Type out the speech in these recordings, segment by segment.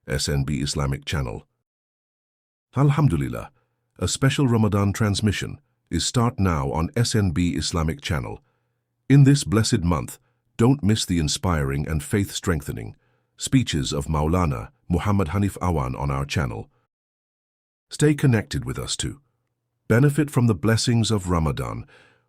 SNB Islamic channel. Alhamdulillah, a special Ramadan transmission is start now on SNB Islamic channel. In this blessed month, don't miss the inspiring and faith-strengthening speeches of Maulana Muhammad Hanif Awan on our channel. Stay connected with us too. Benefit from the blessings of Ramadan.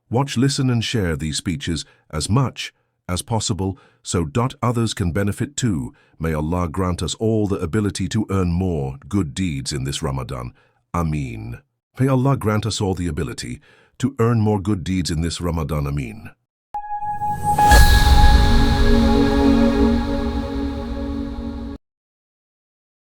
Watch, listen and share these speeches as much as possible so others can benefit too. May Allah grant us all the ability to earn more good deeds in this Ramadan. Ameen. May Allah grant us all the ability to earn more good deeds in this Ramadan. Ameen.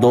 2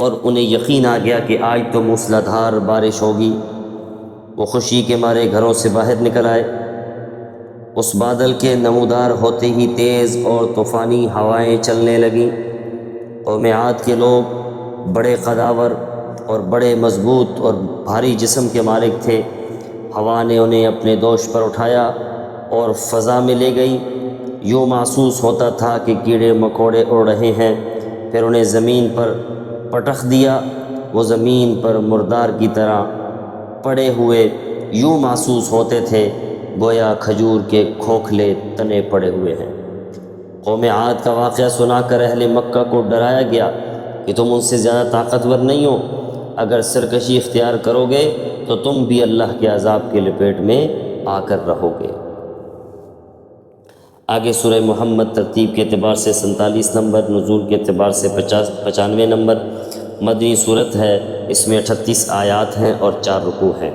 اور انہیں یقین آ گیا کہ آج تو موسلادھار بارش ہوگی۔ وہ خوشی کے مارے گھروں سے باہر نکل آئے۔ اس بادل کے نمودار ہوتے ہی تیز اور طوفانی ہوائیں چلنے لگیں۔ قوم عاد کے لوگ بڑے قداور اور بڑے مضبوط اور بھاری جسم کے مالک تھے۔ ہوا نے انہیں اپنے دوش پر اٹھایا اور فضا میں لے گئی۔ یوں محسوس ہوتا تھا کہ کیڑے مکوڑے اڑ رہے ہیں۔ پھر انہیں زمین پر پٹخ دیا۔ وہ زمین پر مردار کی طرح پڑے ہوئے یوں محسوس ہوتے تھے گویا کھجور کے کھوکھلے تنے پڑے ہوئے ہیں۔ قوم عاد کا واقعہ سنا کر اہل مکہ کو ڈرایا گیا کہ تم ان سے زیادہ طاقتور نہیں ہو، اگر سرکشی اختیار کرو گے تو تم بھی اللہ کے عذاب کے لپیٹ میں آ کر رہو گے۔ آگے سورہ محمد ترتیب کے اعتبار سے 47 نمبر، نزول کے اعتبار سے 95 نمبر مدنی صورت ہے۔ اس میں 38 آیات ہیں اور 4 رکوع ہیں۔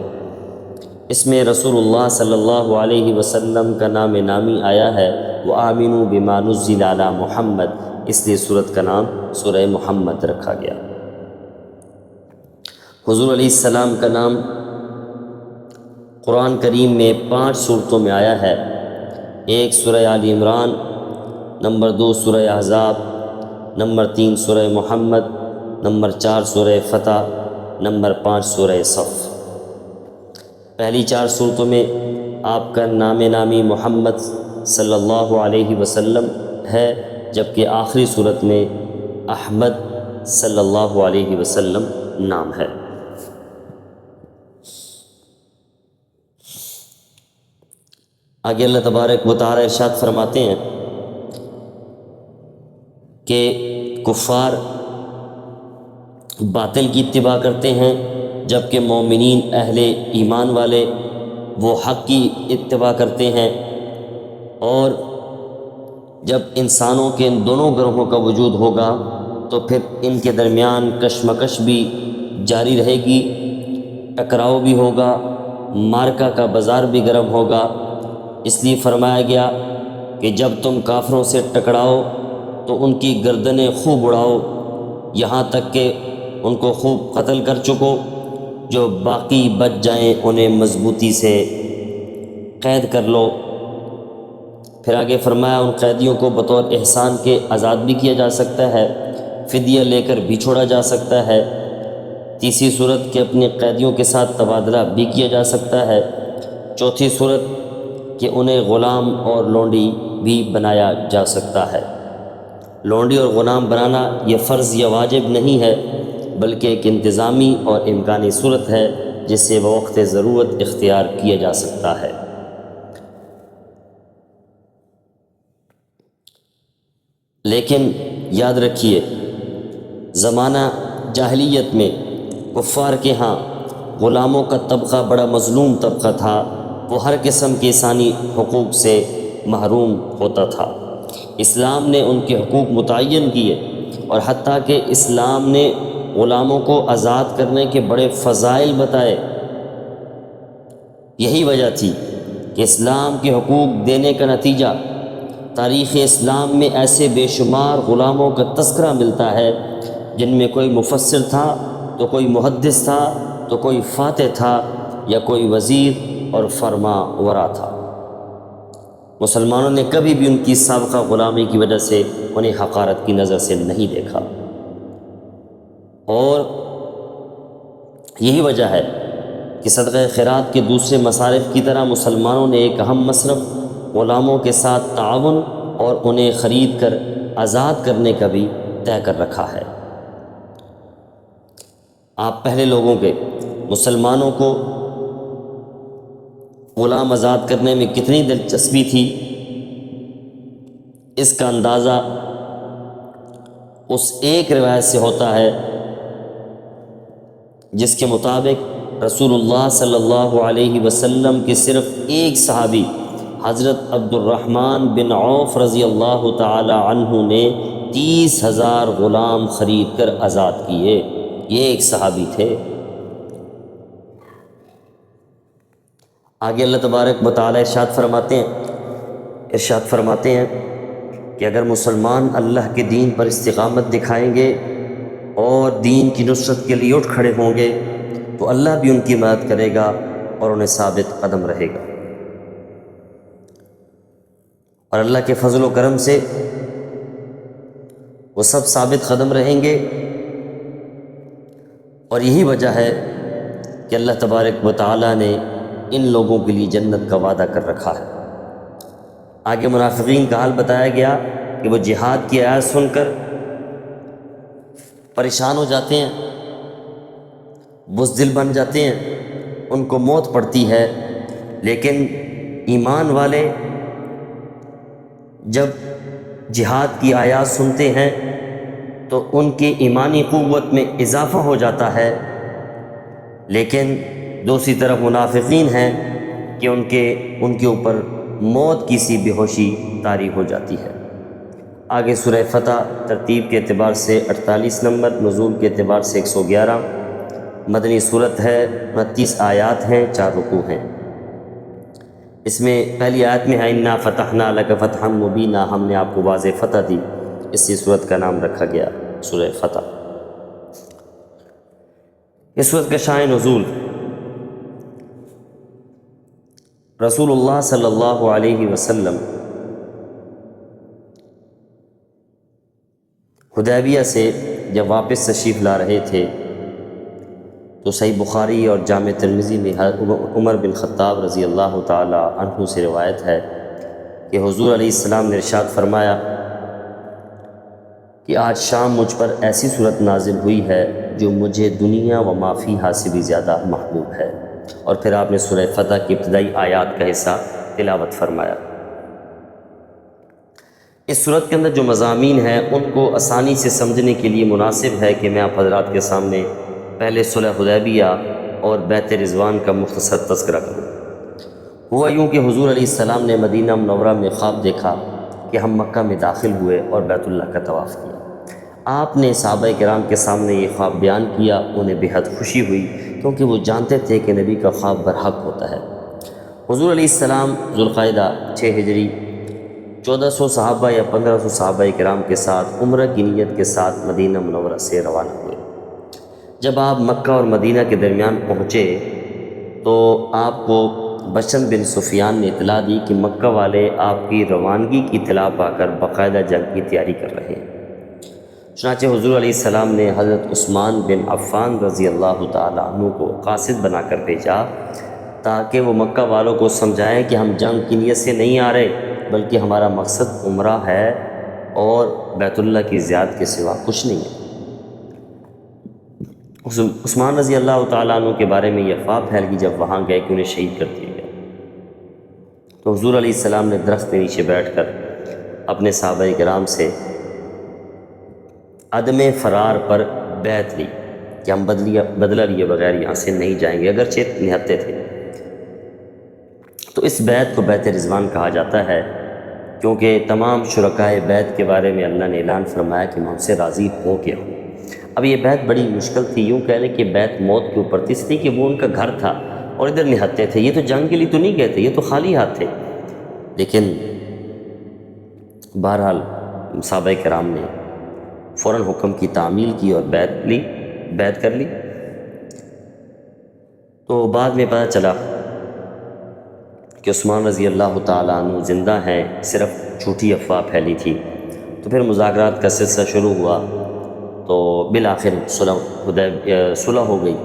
اس میں رسول اللہ صلی اللہ علیہ وسلم کا نام نامی آیا ہے۔ وَآمِنُوا بِمَا نُزِّلَ عَلَى مُحَمَّد، اس لیے سورت کا نام سورہ محمد رکھا گیا۔ حضور علیہ السلام کا نام قرآن کریم میں 5 صورتوں میں آیا ہے۔ 1 سورہ آل عمران، نمبر 2 سورہ احزاب، نمبر 3 سورہ محمد، نمبر 4 سورہ فتح، نمبر 5 سورہ صف۔ پہلی 4 صورتوں میں آپ کا نام نامی محمد صلی اللہ علیہ وسلم ہے، جبکہ آخری صورت میں احمد صلی اللہ علیہ وسلم نام ہے۔ آگے اللہ تبارک و تعالی ارشاد فرماتے ہیں کہ کفار باطل کی اتباع کرتے ہیں، جبکہ مومنین اہل ایمان والے وہ حق کی اتباع کرتے ہیں۔ اور جب انسانوں کے ان دونوں گروہوں کا وجود ہوگا تو پھر ان کے درمیان کشمکش بھی جاری رہے گی، ٹکراؤ بھی ہوگا، مارکا کا بازار بھی گرم ہوگا۔ اس لیے فرمایا گیا کہ جب تم کافروں سے ٹکراؤ تو ان کی گردنیں خوب اڑاؤ، یہاں تک کہ ان کو خوب قتل کر چکو، جو باقی بچ جائیں انہیں مضبوطی سے قید کر لو۔ پھر آگے فرمایا ان قیدیوں کو بطور احسان کے آزاد بھی کیا جا سکتا ہے، فدیہ لے کر بھی چھوڑا جا سکتا ہے۔ تیسری صورت کہ اپنے قیدیوں کے ساتھ تبادلہ بھی کیا جا سکتا ہے۔ چوتھی صورت کہ انہیں غلام اور لونڈی بھی بنایا جا سکتا ہے۔ لونڈی اور غلام بنانا یہ فرض یا واجب نہیں ہے، بلکہ ایک انتظامی اور امکانی صورت ہے جسے بوقت ضرورت اختیار کیا جا سکتا ہے۔ لیکن یاد رکھیے، زمانہ جاہلیت میں کفار کے ہاں غلاموں کا طبقہ بڑا مظلوم طبقہ تھا، وہ ہر قسم کے انسانی حقوق سے محروم ہوتا تھا۔ اسلام نے ان کے حقوق متعین کیے، اور حتیٰ کہ اسلام نے غلاموں کو آزاد کرنے کے بڑے فضائل بتائے۔ یہی وجہ تھی کہ اسلام کے حقوق دینے کا نتیجہ تاریخ اسلام میں ایسے بے شمار غلاموں کا تذکرہ ملتا ہے جن میں کوئی مفسر تھا تو کوئی محدث تھا تو کوئی فاتح تھا یا کوئی وزیر اور فرما ورا تھا۔ مسلمانوں نے کبھی بھی ان کی سابقہ غلامی کی وجہ سے انہیں حقارت کی نظر سے نہیں دیکھا، اور یہی وجہ ہے کہ صدقہ خیرات کے دوسرے مصارف کی طرح مسلمانوں نے ایک اہم مصرف غلاموں کے ساتھ تعاون اور انہیں خرید کر آزاد کرنے کا بھی طے کر رکھا ہے۔ آپ پہلے لوگوں کے مسلمانوں کو غلام آزاد کرنے میں کتنی دلچسپی تھی، اس کا اندازہ اس ایک روایت سے ہوتا ہے جس کے مطابق رسول اللہ صلی اللہ علیہ وسلم کے صرف ایک صحابی حضرت عبد الرحمن بن عوف رضی اللہ تعالی عنہ نے 30,000 غلام خرید کر آزاد کیے۔ یہ ایک صحابی تھے۔ آگے اللہ تبارک و تعالی ارشاد فرماتے ہیں کہ اگر مسلمان اللہ کے دین پر استقامت دکھائیں گے اور دین کی نصرت کے لیے اٹھ کھڑے ہوں گے تو اللہ بھی ان کی مدد کرے گا اور انہیں ثابت قدم رہے گا، اور اللہ کے فضل و کرم سے وہ سب ثابت قدم رہیں گے۔ اور یہی وجہ ہے کہ اللہ تبارک و تعالیٰ نے ان لوگوں کے لیے جنت کا وعدہ کر رکھا ہے۔ آگے منافقین کا حال بتایا گیا کہ وہ جہاد کی آیات سن کر پریشان ہو جاتے ہیں، بزدل بن جاتے ہیں، ان کو موت پڑتی ہے، لیکن ایمان والے جب جہاد کی آیات سنتے ہیں تو ان کی ایمانی قوت میں اضافہ ہو جاتا ہے، لیکن دوسری طرف منافقین ہیں کہ ان کے اوپر موت کی سی بے ہوشی طاری ہو جاتی ہے۔ آگے سورہ فتح ترتیب کے اعتبار سے 48 نمبر، نزول کے اعتبار سے 111، مدنی صورت ہے، 29 آیات ہیں، 4 رکوع ہیں۔ اس میں پہلی آیت میں ہے اِنَّا فَتَحْنَا لَكَ فَتْحًا مُبِينًا، ہم نے آپ کو واضح فتح دی، اسی صورت کا نام رکھا گیا سورہ فتح۔ اس صورت کا شان نزول، رسول اللہ صلی اللہ علیہ وسلم حدیبیہ سے جب واپس تشریف لا رہے تھے تو صحیح بخاری اور جامع ترمذی میں عمر بن خطاب رضی اللہ تعالی عنہ سے روایت ہے کہ حضور علیہ السلام نے ارشاد فرمایا کہ آج شام مجھ پر ایسی صورت نازل ہوئی ہے جو مجھے دنیا و ما فیہا سے بھی زیادہ محبوب ہے، اور پھر آپ نے سورہ فتح کی ابتدائی آیات کا حصہ تلاوت فرمایا۔ اس صورت کے اندر جو مضامین ہیں ان کو آسانی سے سمجھنے کے لیے مناسب ہے کہ میں آپ حضرات کے سامنے پہلے صلح حدیبیہ اور بیت رضوان کا مختصر تذکرہ کروں۔ ہوا یوں کہ حضور علیہ السلام نے مدینہ منورہ میں خواب دیکھا کہ ہم مکہ میں داخل ہوئے اور بیت اللہ کا طواف کیا۔ آپ نے صحابہ کرام کے سامنے یہ خواب بیان کیا، انہیں بے حد خوشی ہوئی کیونکہ وہ جانتے تھے کہ نبی کا خواب برحق ہوتا ہے۔ حضور علیہ السلام ذوالقعدہ 6 ہجری 1400 صحابہ یا 1500 صحابہ کرام کے ساتھ عمرہ کی نیت کے ساتھ مدینہ منورہ سے روانہ ہوئے۔ جب آپ مکہ اور مدینہ کے درمیان پہنچے تو آپ کو بشر بن سفیان نے اطلاع دی کہ مکہ والے آپ کی روانگی کی اطلاع پا کر باقاعدہ جنگ کی تیاری کر رہے ہیں۔ چنانچہ حضور علیہ السلام نے حضرت عثمان بن عفان رضی اللہ تعالیٰ عنہ کو قاصد بنا کر بھیجا تاکہ وہ مکہ والوں کو سمجھائیں کہ ہم جنگ کی نیت سے نہیں آ رہے بلکہ ہمارا مقصد عمرہ ہے اور بیت اللہ کی زیارت کے سوا کچھ نہیں ہے۔ عثمان رضی اللہ تعالیٰ عنہ کے بارے میں یہ افواہ پھیل گئی جب وہاں گئے کہ انہیں شہید کر دیا گیا، تو حضور علیہ السلام نے درخت کے نیچے بیٹھ کر اپنے صحابہ کرام سے عدم فرار پر بیعت لی کہ ہم بدلہ لیے بغیر یہاں سے نہیں جائیں گے، اگرچہ نہتے تھے۔ تو اس بیعت کو بیعت رضوان کہا جاتا ہے کیونکہ تمام شرکائے بیعت کے بارے میں اللہ نے اعلان فرمایا کہ میں ان سے راضی ہو گیا ہوں۔ اب یہ بیعت بڑی مشکل تھی، یوں کہہ لیں کہ بیعت موت کے اوپر تھی، اس لیے کہ وہ ان کا گھر تھا اور ادھر نہتے تھے، یہ تو جنگ کے لیے تو نہیں گئے تھے، یہ تو خالی ہاتھ تھے، لیکن بہرحال صحابہ کرام نے فوراً حکم کی تعمیل کی اور بیعت کر لی۔ تو بعد میں پتہ چلا کہ عثمان رضی اللہ تعالیٰ عنہ زندہ ہیں، صرف جھوٹی افواہ پھیلی تھی۔ تو پھر مذاکرات کا سلسلہ شروع ہوا تو بالآخر صلح ہو گئی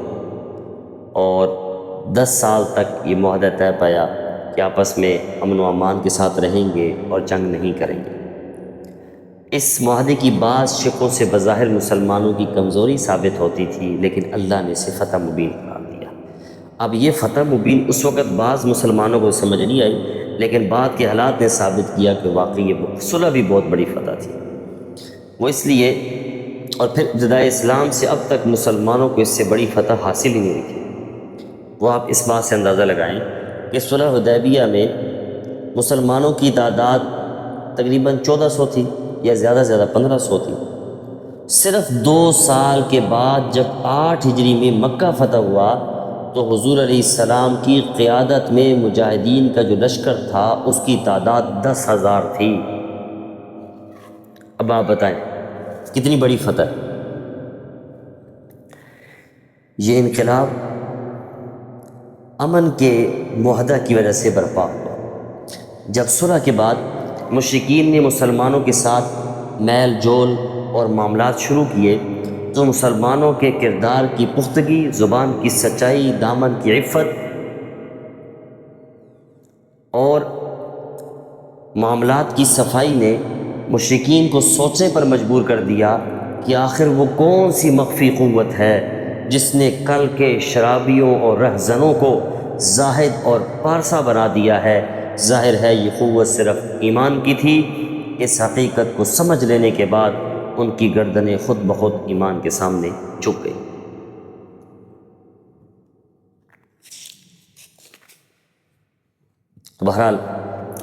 اور 10 سال تک یہ معاہدہ طے پایا کہ آپس میں امن و امان کے ساتھ رہیں گے اور جنگ نہیں کریں گے۔ اس معاہدے کی بعض شقوں سے بظاہر مسلمانوں کی کمزوری ثابت ہوتی تھی، لیکن اللہ نے اسے فتح مبین قرار دیا۔ اب یہ فتح مبین اس وقت بعض مسلمانوں کو سمجھ نہیں آئی، لیکن بعد کے حالات نے ثابت کیا کہ واقعی یہ صلح بھی بہت بڑی فتح تھی۔ وہ اس لیے، اور پھر ابتدائے اسلام سے اب تک مسلمانوں کو اس سے بڑی فتح حاصل ہی نہیں ہوئی تھی۔ وہ آپ اس بات سے اندازہ لگائیں کہ صلح حدیبیہ میں مسلمانوں کی تعداد تقریباً 1400 تھی یا زیادہ سے زیادہ 1500 تھی۔ صرف 2 سال کے بعد جب 8 ہجری میں مکہ فتح ہوا تو حضور علیہ السلام کی قیادت میں مجاہدین کا جو لشکر تھا اس کی تعداد 10,000 تھی۔ اب آپ بتائیں کتنی بڑی فتح ہے۔ یہ انقلاب امن کے معاہدہ کی وجہ سے برپا ہوا۔ جب صلح کے بعد مشرکین نے مسلمانوں کے ساتھ میل جول اور معاملات شروع کیے تو مسلمانوں کے کردار کی پختگی، زبان کی سچائی، دامن کی عفت اور معاملات کی صفائی نے مشرکین کو سوچنے پر مجبور کر دیا کہ آخر وہ کون سی مخفی قوت ہے جس نے کل کے شرابیوں اور رہزنوں کو زاہد اور پارسا بنا دیا ہے۔ ظاہر ہے یہ قوت صرف ایمان کی تھی۔ اس حقیقت کو سمجھ لینے کے بعد ان کی گردنیں خود بخود ایمان کے سامنے جھک گئی۔ بہرحال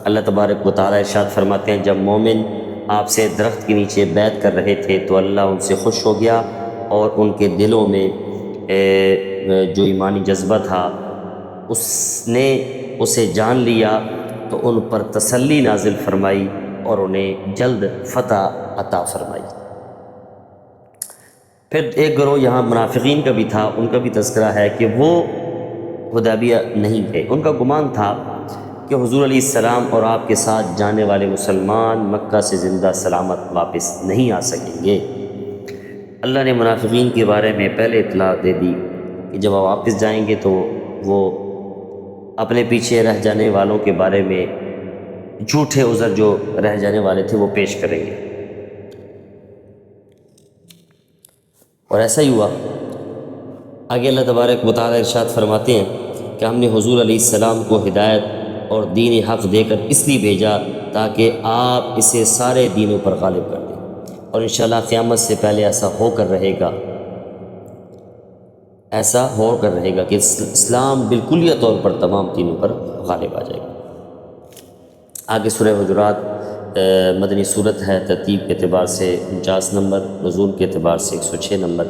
اللہ تبارک و تعالیٰ ارشاد فرماتے ہیں، جب مومن آپ سے درخت کے نیچے بیعت کر رہے تھے تو اللہ ان سے خوش ہو گیا اور ان کے دلوں میں جو ایمانی جذبہ تھا اس نے اسے جان لیا تو ان پر تسلی نازل فرمائی اور انہیں جلد فتح عطا فرمائی۔ پھر ایک گروہ یہاں منافقین کا بھی تھا، ان کا بھی تذکرہ ہے کہ وہ حدیبیہ نہیں گئے۔ ان کا گمان تھا کہ حضور علیہ السلام اور آپ کے ساتھ جانے والے مسلمان مکہ سے زندہ سلامت واپس نہیں آ سکیں گے۔ اللہ نے منافقین کے بارے میں پہلے اطلاع دے دی کہ جب آپ واپس جائیں گے تو وہ اپنے پیچھے رہ جانے والوں کے بارے میں جھوٹے عذر جو رہ جانے والے تھے وہ پیش کریں گے، اور ایسا ہی ہوا۔ آگے اللہ تبارک و تعالیٰ ارشاد فرماتے ہیں کہ ہم نے حضور علیہ السلام کو ہدایت اور دین حق دے کر اس لیے بھیجا تاکہ آپ اسے سارے دینوں پر غالب کر دیں، اور انشاءاللہ قیامت سے پہلے ایسا ہو کر رہے گا کہ اسلام بالکلیہ طور پر تمام دینوں پر غالب آ جائے گا۔ آگے سورہ حجرات مدنی صورت ہے، ترتیب کے اعتبار سے 49 نمبر، نزول کے اعتبار سے 106 نمبر۔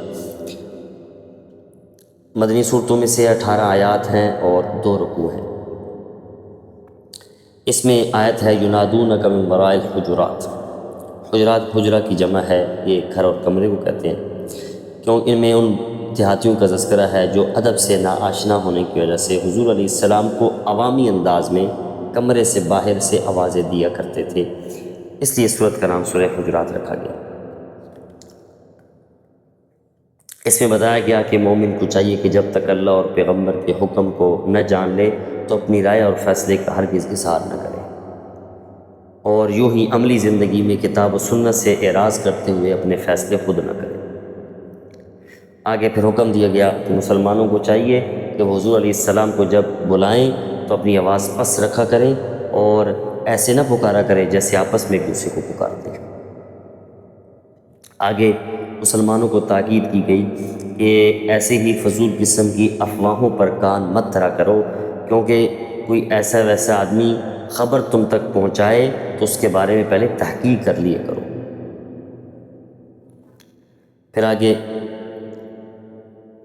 مدنی صورتوں میں سے 18 آیات ہیں اور 2 رکوع ہیں۔ اس میں آیت ہے ینادونک من وراء الحجرات۔ حجرات حجرہ کی جمع ہے، یہ گھر اور کمرے کو کہتے ہیں، کیونکہ ان میں ان دیہاتیوں کا تذکرہ ہے جو ادب سے ناآشنا ہونے کی وجہ سے حضور علیہ السلام کو عوامی انداز میں کمرے سے باہر سے آوازیں دیا کرتے تھے، اس لیے سورت کا نام سورہ حجرات رکھا گیا۔ اس میں بتایا گیا کہ مومن کو چاہیے کہ جب تک اللہ اور پیغمبر کے حکم کو نہ جان لے تو اپنی رائے اور فیصلے کا ہرگز اظہار نہ کرے، اور یوں ہی عملی زندگی میں کتاب و سنت سے اعراض کرتے ہوئے اپنے فیصلے خود نہ کرے۔ آگے پھر حکم دیا گیا کہ مسلمانوں کو چاہیے کہ وہ حضور علیہ السلام کو جب بلائیں تو اپنی آواز پس رکھا کریں اور ایسے نہ پکارا کریں جیسے آپس میں ایک دوسرے کو پکارتے ہیں۔ آگے مسلمانوں کو تاکید کی گئی کہ ایسے ہی فضول قسم کی افواہوں پر کان مت دھرا کرو، کیونکہ کوئی ایسا ویسا آدمی خبر تم تک پہنچائے تو اس کے بارے میں پہلے تحقیق کر لیا کرو۔ پھر آگے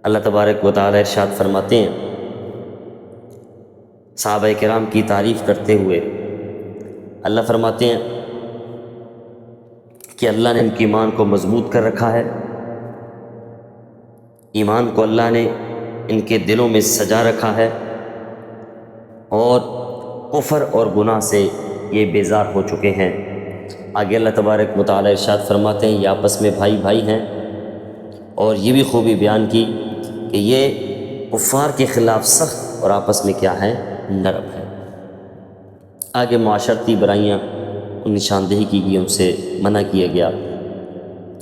اللہ تبارک و تعالیٰ ارشاد فرماتے ہیں، صحابہ کرام کی تعریف کرتے ہوئے اللہ فرماتے ہیں کہ اللہ نے ان کے ایمان کو مضبوط کر رکھا ہے، ایمان کو اللہ نے ان کے دلوں میں سجا رکھا ہے، اور کفر اور گناہ سے یہ بیزار ہو چکے ہیں۔ آگے اللہ تبارک و تعالیٰ ارشاد فرماتے ہیں یہ آپس میں بھائی بھائی ہیں، اور یہ بھی خوبی بیان کی کہ یہ کفار کے خلاف سخت اور آپس میں کیا ہے، نرم ہے۔ آگے معاشرتی برائیاں نشاندہی کی گئی، ان سے منع کیا گیا۔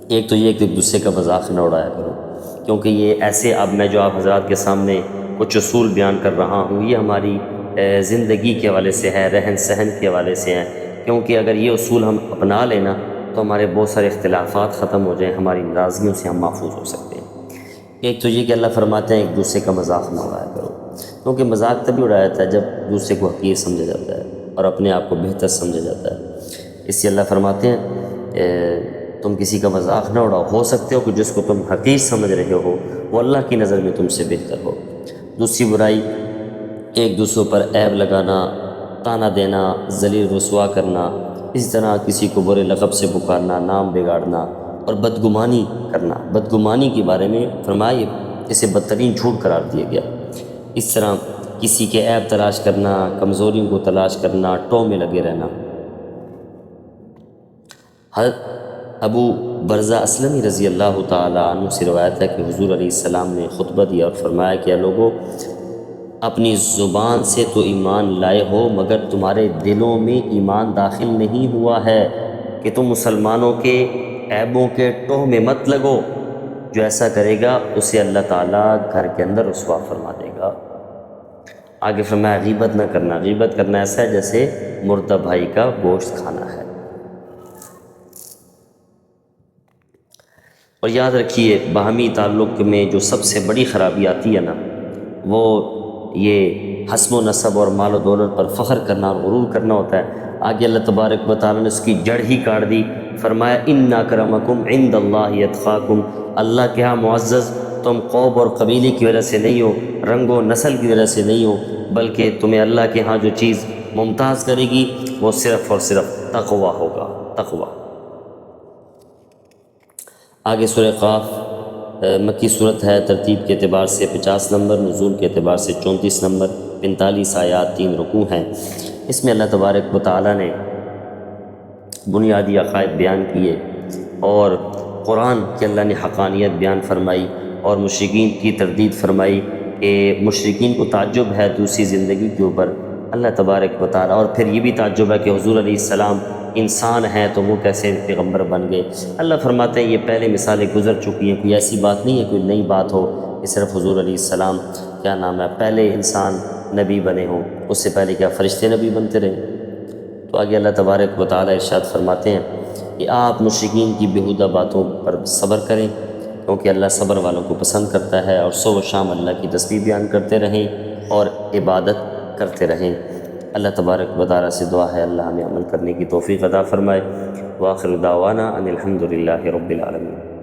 ایک تو یہ کہ ایک دوسرے کا مذاق نہ اڑایا کرو، کیونکہ یہ ایسے اب میں جو آپ حضرات کے سامنے کچھ اصول بیان کر رہا ہوں یہ ہماری زندگی کے حوالے سے ہے، رہن سہن کے حوالے سے ہیں، کیونکہ اگر یہ اصول ہم اپنا لینا تو ہمارے بہت سارے اختلافات ختم ہو جائیں، ہماری ناراضگیوں سے ہم محفوظ ہو سکتے ہیں۔ ایک تو یہ کہ اللہ فرماتے ہیں ایک دوسرے کا مذاق نہ اڑایا کرو، کیونکہ مذاق تبھی اڑایا جاتا ہے جب دوسرے کو حقیر سمجھا جاتا ہے اور اپنے آپ کو بہتر سمجھا جاتا ہے۔ اس سے اللہ فرماتے ہیں تم کسی کا مذاق نہ اڑاؤ، ہو سکتے ہو کہ جس کو تم حقیر سمجھ رہے ہو وہ اللہ کی نظر میں تم سے بہتر ہو۔ دوسری برائی ایک دوسرے پر عیب لگانا، طعنہ دینا، ذلیل رسوا کرنا، اسی طرح کسی کو برے لقب سے پکارنا، نام بگاڑنا اور بدگمانی کرنا۔ بدگمانی کے بارے میں فرمایا یہ اسے بدترین جھوٹ قرار دیا گیا۔ اس طرح کسی کے عیب تلاش کرنا، کمزوریوں کو تلاش کرنا، ٹو میں لگے رہنا۔ حضرت ابو برزہ اسلمی رضی اللہ تعالیٰ عنہ سے روایت ہے کہ حضور علیہ السلام نے خطبہ دیا اور فرمایا کہ اے لوگو، اپنی زبان سے تو ایمان لائے ہو مگر تمہارے دلوں میں ایمان داخل نہیں ہوا ہے کہ تم مسلمانوں کے عیبوں کے ٹوہ میں مت لگو۔ جو ایسا کرے گا اسے اللہ تعالیٰ گھر کے اندر رسوا فرما دے گا۔ آگے فرمایا غیبت نہ کرنا۔ غیبت کرنا ایسا ہے جیسے مردہ بھائی کا گوشت کھانا ہے۔ اور یاد رکھیے باہمی تعلق میں جو سب سے بڑی خرابی آتی ہے نا، وہ یہ حسب و نسب اور مال و دولت پر فخر کرنا اور غرور کرنا ہوتا ہے۔ آگے اللہ تبارک و تعالیٰ نے اس کی جڑ ہی کاٹ دی، فرمایا ان اکرمکم عند اللہ اتقاکم، اللہ کے ہاں معزز تم قوم اور قبیلے کی وجہ سے نہیں ہو، رنگ و نسل کی وجہ سے نہیں ہو، بلکہ تمہیں اللہ کے ہاں جو چیز ممتاز کرے گی وہ صرف اور صرف تقوی ہوگا، تقوی۔ آگے سورہ قاف مکی صورت ہے، ترتیب کے اعتبار سے 50 نمبر، نزول کے اعتبار سے 34 نمبر، 45 آیات، 3 رکوع ہیں۔ اس میں اللہ تبارک و تعالیٰ نے بنیادی عقائد بیان کیے اور قرآن کی اللہ نے حقانیت بیان فرمائی اور مشرکین کی تردید فرمائی کہ مشرکین کو تعجب ہے دوسری زندگی کے اوپر اللہ تبارک و تعالیٰ، اور پھر یہ بھی تعجب ہے کہ حضور علیہ السلام انسان ہیں تو وہ کیسے پیغمبر بن گئے۔ اللہ فرماتے ہیں یہ پہلے مثالیں گزر چکی ہیں، کوئی ایسی بات نہیں ہے کوئی نئی بات ہو کہ صرف حضور علیہ السلام کیا نام ہے پہلے انسان نبی بنے ہوں، اس سے پہلے کیا فرشتے نبی بنتے رہے۔ تو آگے اللہ تبارک و تعالیٰ ارشاد فرماتے ہیں کہ آپ مشرکین کی بیہودہ باتوں پر صبر کریں کیونکہ اللہ صبر والوں کو پسند کرتا ہے، اور صبح و شام اللہ کی تسبیح بیان کرتے رہیں اور عبادت کرتے رہیں۔ اللہ تبارک و تعالیٰ سے دعا ہے اللہ ہمیں عمل کرنے کی توفیق عطا فرمائے۔ وآخر دعوانا ان الحمد للہ رب العالمین۔